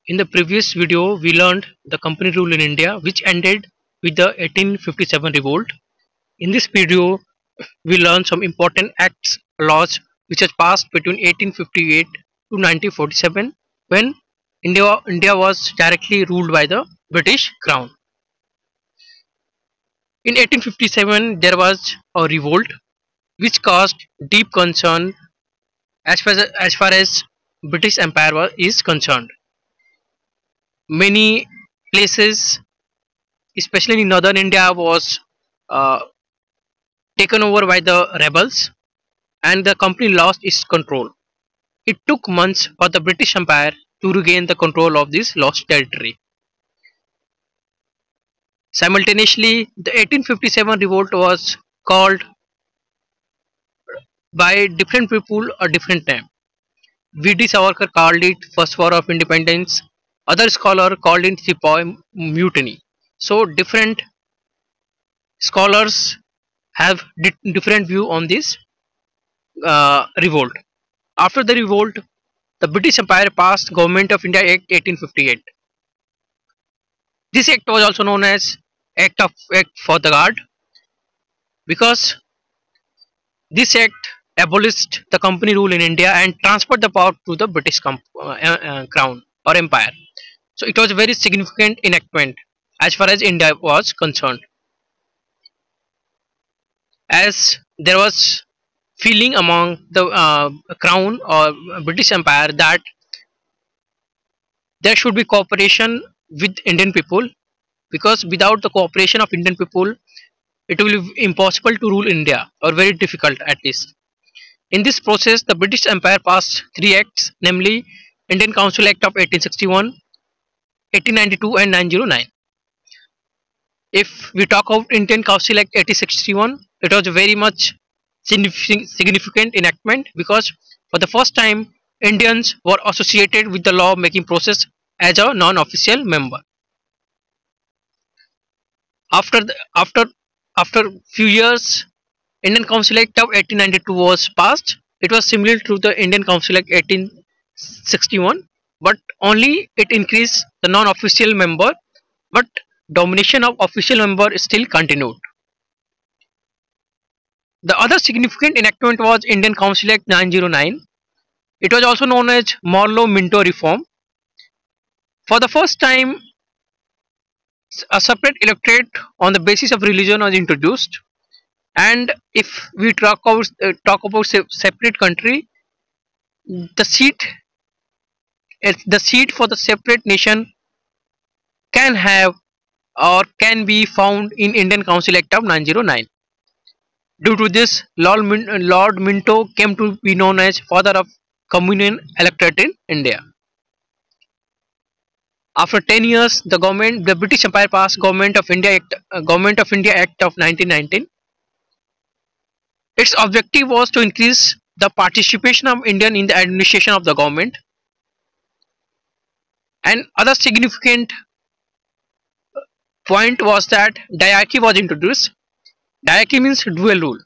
In the previous video, we learned the company rule in India, which ended with the 1857 revolt. In this video, we learned some important acts, laws which was passed between 1858 to 1947, when India was directly ruled by the British Crown. In 1857, there was a revolt which caused deep concern as far as British Empire is concerned. Many places, especially in northern India, was uh, taken over by the rebels, and the company lost its control. It took months for the British Empire to regain the control of this lost territory. Simultaneously, the 1857 revolt was called by different people a different name. V.D. Savarkar called it First War of Independence. Other scholar called it Sepoy Mutiny. So different scholars have different view on this revolt. After the revolt, the British Empire passed Government of India Act 1858. This act was also known as Act for the Guard, because this act abolished the company rule in India and transferred the power to the British Crown or Empire. So it was a very significant enactment as far as India was concerned, as there was feeling among the Crown or British Empire that there should be cooperation with Indian people, because without the cooperation of Indian people, it will be impossible to rule India, or very difficult at least. In this process, the British Empire passed three acts, namely Indian Council Act of 1861, 1892 and 909. If we talk about Indian Council Act 1861, it was a very much significant enactment, because for the first time Indians were associated with the law making process as a non-official member. After few years, Indian Council Act of 1892 was passed. It was similar to the Indian Council Act 1861, but only it increased the non-official member, but domination of official member still continued. The other significant enactment was Indian Council Act 909. It was also known as Marlowe-Minto Reform. For the first time, a separate electorate on the basis of religion was introduced, and if we talk about separate country, the seat for the separate nation can have or can be found in Indian Council Act of 909. Due to this, Lord Minto came to be known as father of communion electorate in India. After 10 years, the British Empire passed Government of India Act of 1919. Its objective was to increase the participation of Indian in the administration of the government. And other significant point was that diarchy was introduced. Diarchy means dual rule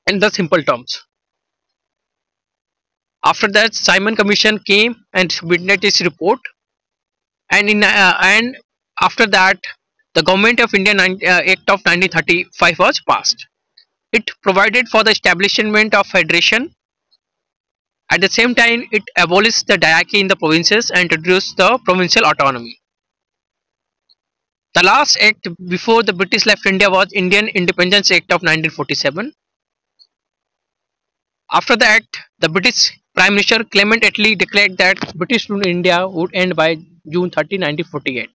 in the simple terms. After that, Simon Commission came and submitted its report, and after that, the Government of India Act of 1935 was passed. It provided for the establishment of federation. At the same time, it abolished the diarchy in the provinces and introduced the provincial autonomy. The last act before the British left India was Indian Independence Act of 1947. After the act, the British Prime Minister Clement Attlee declared that British rule in India would end by June 30, 1948.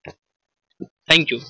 Thank you.